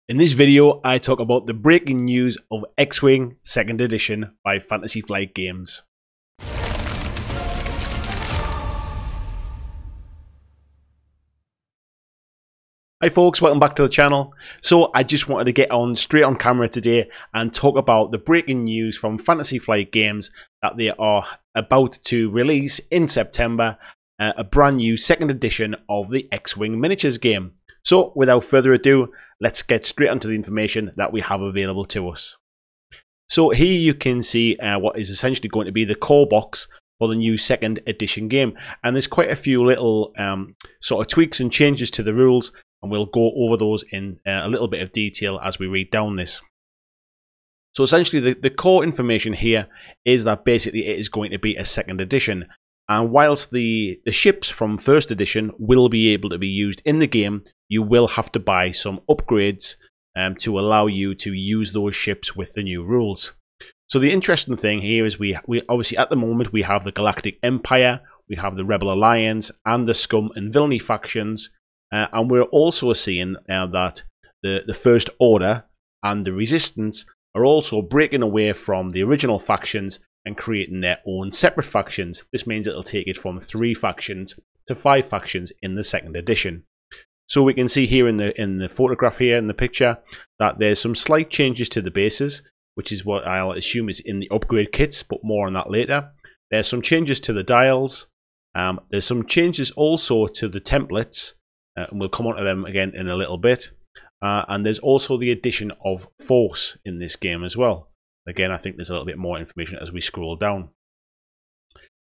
In this video, I talk about the breaking news of X-Wing 2nd Edition by Fantasy Flight Games. Hi folks, welcome back to the channel. So I just wanted to get on straight on camera today and talk about the breaking news from Fantasy Flight Games that they are about to release in September a brand new 2nd edition of the X-Wing miniatures game. So without further ado, let's get straight onto the information that we have available to us. So here you can see what is essentially going to be the core box for the new 2nd edition game. And there's quite a few little sort of tweaks and changes to the rules, and we'll go over those in a little bit of detail as we read down this. So essentially the core information here is that basically it is going to be a 2nd edition. And whilst the ships from 1st edition will be able to be used in the game, you will have to buy some upgrades to allow you to use those ships with the new rules. So the interesting thing here is we obviously at the moment we have the Galactic Empire, we have the Rebel Alliance and the Scum and Villainy factions, and we're also seeing that the First Order and the Resistance are also breaking away from the original factions and creating their own separate factions. This means it'll take it from 3 factions to 5 factions in the 2nd edition. So we can see here in the photograph here in the picture that there's some slight changes to the bases, which is what I'll assume is in the upgrade kits, but more on that later. There's some changes to the dials. There's some changes also to the templates, and we'll come on to them again in a little bit. And there's also the addition of Force in this game as well. Again, I think there's a little bit more information as we scroll down.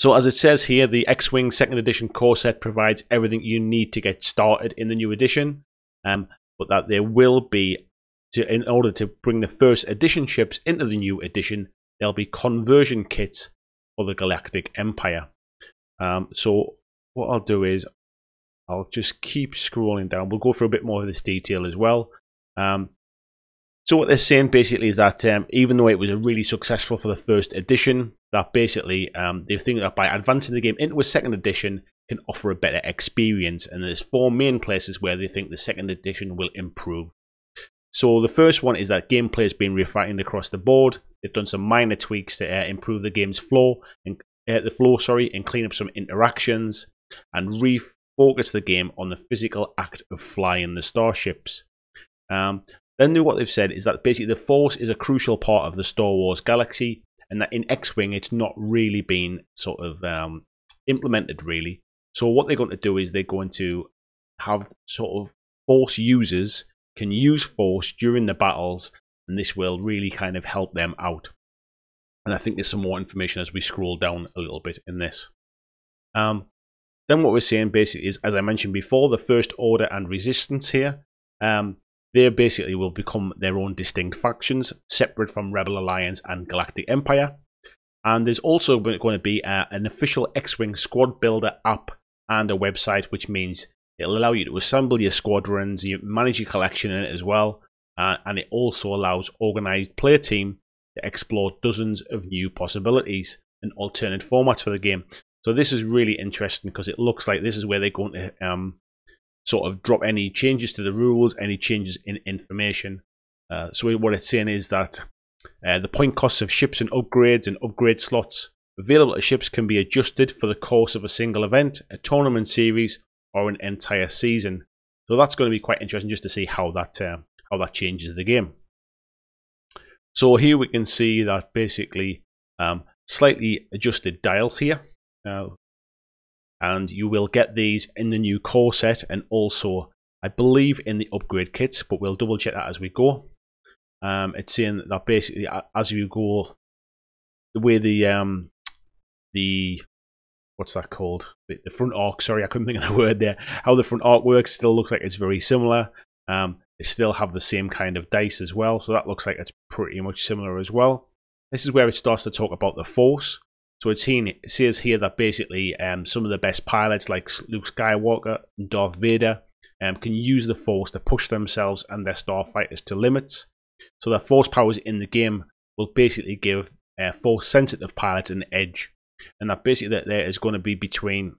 So as it says here, the X-Wing 2nd edition core set provides everything you need to get started in the new edition, but that there will be, in order to bring the 1st edition ships into the new edition, there'll be conversion kits for the Galactic Empire. So what I'll do is I'll just keep scrolling down. We'll go through a bit more of this detail as well. So what they're saying basically is that even though it was really successful for the 1st edition, that basically they think that by advancing the game into a 2nd edition can offer a better experience. And there's 4 main places where they think the 2nd edition will improve. So the first one is that gameplay has been refined across the board. They've done some minor tweaks to improve the game's flow and and clean up some interactions and refocus the game on the physical act of flying the starships. Then what they've said is that basically the Force is a crucial part of the Star Wars galaxy, and that in X-Wing it's not really been sort of implemented really. So what they're going to do is they're going to have sort of Force users can use Force during the battles, and this will really kind of help them out. And I think there's some more information as we scroll down a little bit in this. Then what we're saying basically is, as I mentioned before, the First Order and Resistance here. They basically will become their own distinct factions, separate from Rebel Alliance and Galactic Empire. And there's also going to be an official X-Wing squad builder app and a website, which means it'll allow you to assemble your squadrons, you manage your collection in it as well, and it also allows organized player team to explore dozens of new possibilities and alternate formats for the game. So this is really interesting because it looks like this is where they're going to sort of drop any changes to the rules, any changes in information. So what it's saying is that the point costs of ships and upgrades and upgrade slots available to ships can be adjusted for the course of a single event, a tournament series, or an entire season. So that's going to be quite interesting just to see how that changes the game. So here we can see that basically slightly adjusted dials here. And you will get these in the new core set and also, I believe, in the upgrade kits, but we'll double check that as we go. It's saying that basically as you go, the way the what's that called? The front arc, sorry, I couldn't think of the word there. How the front arc works still looks like it's very similar. They still have the same kind of dice as well, so that looks like it's pretty much similar as well. This is where it starts to talk about the Force. So it says here that basically some of the best pilots like Luke Skywalker and Darth Vader can use the Force to push themselves and their starfighters to limits. So the Force powers in the game will basically give Force-sensitive pilots an edge. And that basically there is going to be between,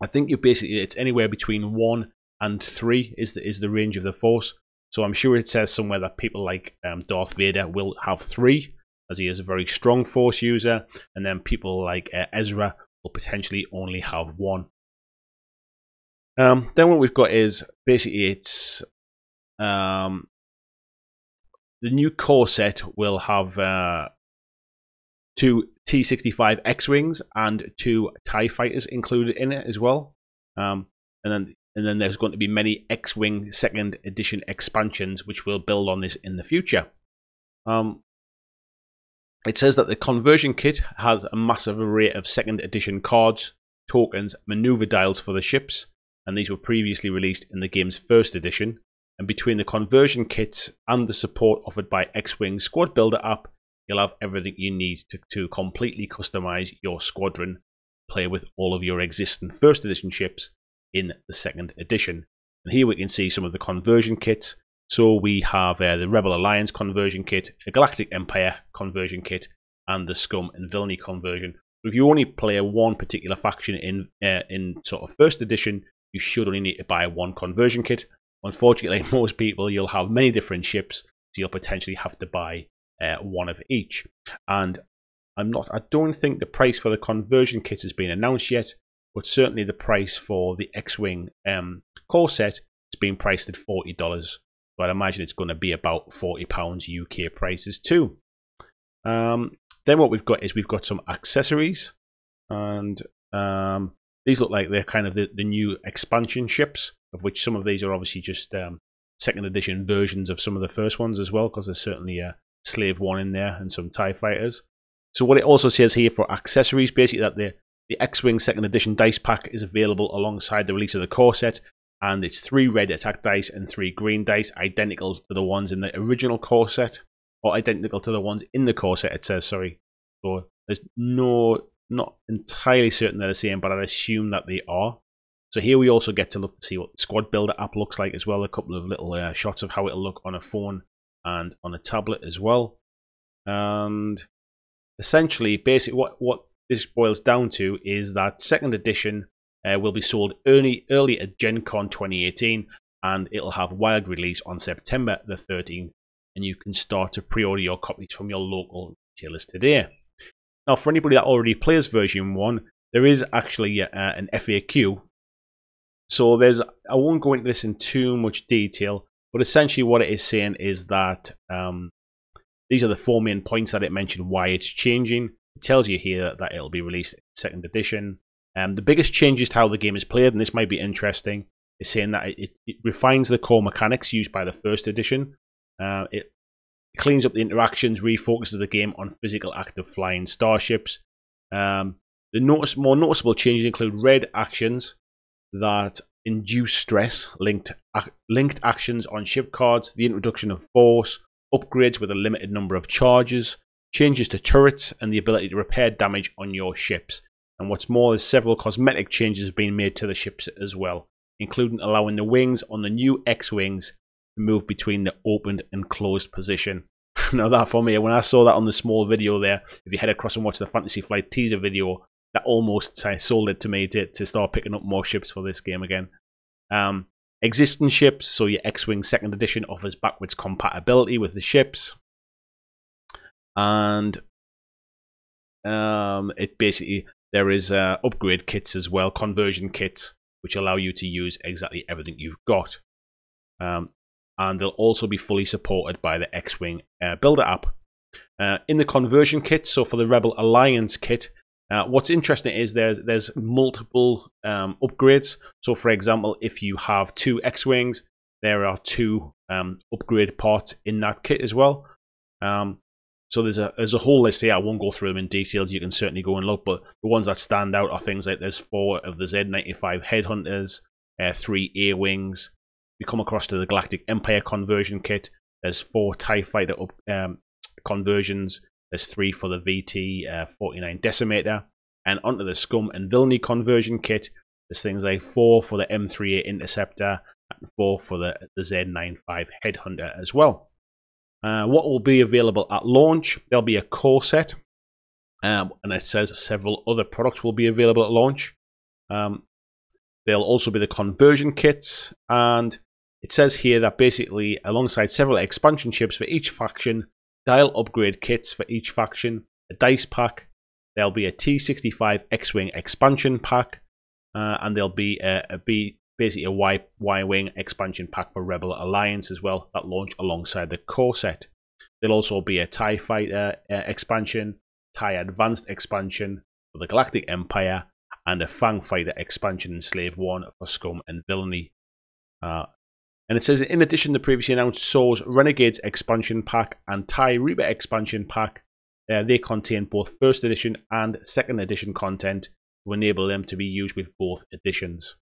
I think it's anywhere between 1 and 3 is the range of the Force. So I'm sure it says somewhere that people like Darth Vader will have 3, as he is a very strong Force user, and then people like Ezra will potentially only have 1. Then what we've got is basically it's the new core set will have 2 T-65 X-Wings and 2 TIE Fighters included in it as well. And then there's going to be many X-Wing 2nd Edition expansions which will build on this in the future. It says that the conversion kit has a massive array of 2nd Edition cards, tokens, maneuver dials for the ships, and these were previously released in the game's 1st edition. And between the conversion kits and the support offered by X-Wing Squad Builder app, you'll have everything you need to completely customize your squadron, play with all of your existing 1st edition ships in the 2nd edition. And here we can see some of the conversion kits. So we have the Rebel Alliance conversion kit, the Galactic Empire conversion kit, and the Scum and Villainy conversion. If you only play one particular faction in sort of 1st edition, you should only need to buy 1 conversion kit. Unfortunately, most people, you'll have many different ships, so you'll potentially have to buy 1 of each. And I don't think the price for the conversion kits has been announced yet, but certainly the price for the X-Wing core set is being priced at $40. So I'd imagine it's going to be about £40 UK prices too. Then what we've got is we've got some accessories, and these look like they're kind of the new expansion ships, of which some of these are obviously just 2nd edition versions of some of the first ones as well, because there's certainly a Slave 1 in there and some TIE fighters. So what it also says here for accessories, basically that the X-Wing 2nd edition dice pack is available alongside the release of the core set, and it's 3 red attack dice and 3 green dice, identical to the ones in the original core set, or identical to the ones in the core set, it says, sorry. So there's not entirely certain they're the same, but I'd assume that they are. So here we also get to look to see what the Squad Builder app looks like as well, a couple of little shots of how it'll look on a phone and on a tablet as well. And essentially, basically what this boils down to is that 2nd edition will be sold early at Gen Con 2018, and it'll have wild release on September the 13th, and you can start to pre-order your copies from your local retailers today. Now, for anybody that already plays version 1, there is actually an FAQ. So I won't go into this in too much detail, but essentially what it is saying is that these are the 4 main points that it mentioned why it's changing. It tells you here that it'll be released in 2nd edition. The biggest changes to how the game is played, and this might be interesting, is saying that it refines the core mechanics used by the 1st edition. It cleans up the interactions, refocuses the game on physical active flying starships. The more noticeable changes include red actions that induce stress, linked actions on ship cards, the introduction of force, upgrades with a limited number of charges, changes to turrets, and the ability to repair damage on your ships. And what's more, there's several cosmetic changes have been made to the ships as well, including allowing the wings on the new X-Wings to move between the opened and closed position. Now that for me, when I saw that on the small video there, if you head across and watch the Fantasy Flight teaser video, that almost sold it to me to start picking up more ships for this game again. Existing ships, so your X-Wing 2nd edition offers backwards compatibility with the ships. And it basically, there is upgrade kits as well, conversion kits, which allow you to use exactly everything you've got. And they'll also be fully supported by the X-Wing Builder app. In the conversion kit, so for the Rebel Alliance kit, what's interesting is there's multiple upgrades. So for example, if you have 2 X-Wings, there are 2 upgrade parts in that kit as well. So there's a whole list here. I won't go through them in detail. You can certainly go and look, but the ones that stand out are things like there's 4 of the Z95 Headhunters, 3 A-Wings. We come across to the Galactic Empire conversion kit. There's 4 TIE Fighter conversions. There's 3 for the VT-49 Decimator. And onto the Scum and Villainy conversion kit, there's things like 4 for the M38 Interceptor and 4 for the Z95 Headhunter as well. What will be available at launch? There'll be a core set, and it says several other products will be available at launch. There'll also be the conversion kits, and it says here that basically alongside several expansion chips for each faction, dial upgrade kits for each faction, a dice pack, there'll be a T-65 X-Wing expansion pack, and there'll be basically a Y-Wing expansion pack for Rebel Alliance as well that launch alongside the core set. There'll also be a TIE Fighter expansion, TIE Advanced expansion for the Galactic Empire, and a Fang Fighter expansion in Slave 1 for Scum and Villainy. And it says, in addition, the previously announced Source Renegades expansion pack and TIE Reaper expansion pack, they contain both first edition and second edition content to enable them to be used with both editions.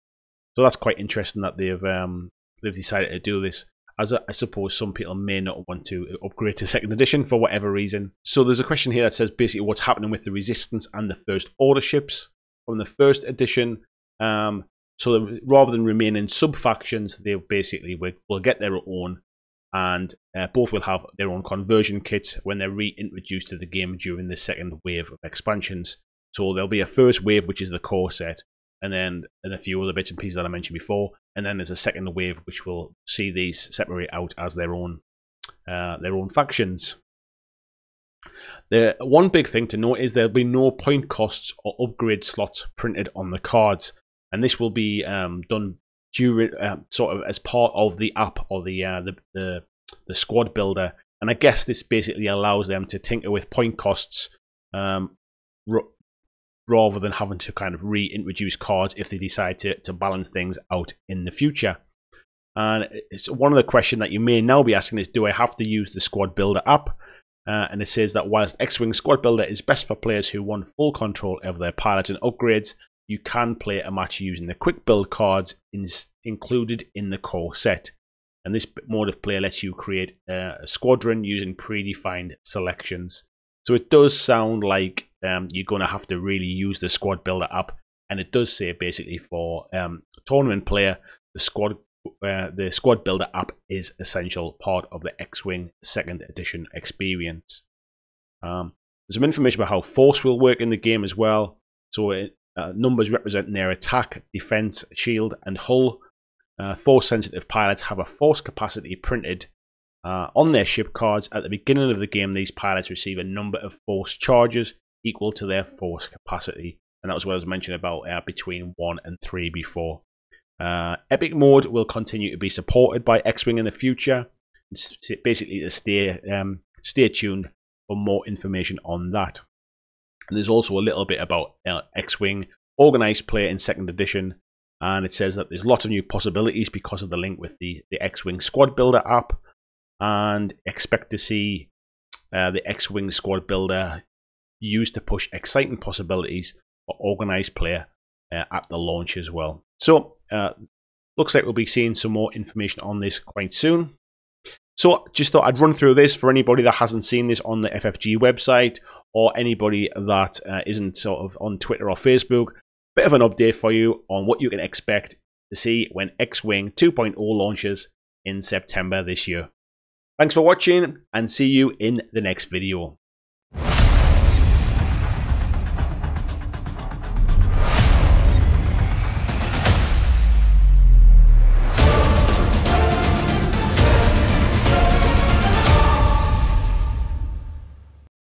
So that's quite interesting that they've decided to do this, as I suppose some people may not want to upgrade to second edition for whatever reason. So there's a question here that says basically what's happening with the Resistance and the First Order ships from the first edition. So rather than remaining sub-factions, they basically will get their own, and both will have their own conversion kits when they're reintroduced to the game during the second wave of expansions. So there'll be a first wave, which is the core set, and then a few other bits and pieces that I mentioned before, and then there's a second wave which will see these separate out as their own factions. The one big thing to note is there'll be no point costs or upgrade slots printed on the cards. And this will be done during sort of as part of the app or the squad builder. And I guess this basically allows them to tinker with point costs rather than having to kind of reintroduce cards if they decide to balance things out in the future. And it's one of the questions that you may now be asking is, do I have to use the squad builder app? And it says that whilst X-Wing Squad Builder is best for players who want full control of their pilots and upgrades, you can play a match using the quick build cards included in the core set. And this mode of play lets you create a squadron using predefined selections. So it does sound like you're going to have to really use the squad builder app. And it does say basically for tournament player, the squad builder app is essential part of the X-Wing 2nd edition experience. There's some information about how force will work in the game as well. So numbers representing their attack, defense, shield, and hull. Force-sensitive pilots have a force capacity printed on their ship cards. At the beginning of the game, these pilots receive a number of force charges equal to their force capacity. And that was what I was mentioning about between 1 and 3 before. Epic mode will continue to be supported by X-Wing in the future. It's basically to stay tuned for more information on that. And there's also a little bit about X-Wing organized play in 2nd edition, and it says that there's lots of new possibilities because of the link with the X-Wing Squad Builder app, and expect to see the X-Wing Squad Builder used to push exciting possibilities for organized player at the launch as well. So looks like we'll be seeing some more information on this quite soon. So just thought I'd run through this for anybody that hasn't seen this on the FFG website, or anybody that isn't sort of on Twitter or Facebook. Bit of an update for you on what you can expect to see when X-Wing 2.0 launches in September this year. Thanks for watching, and see you in the next video.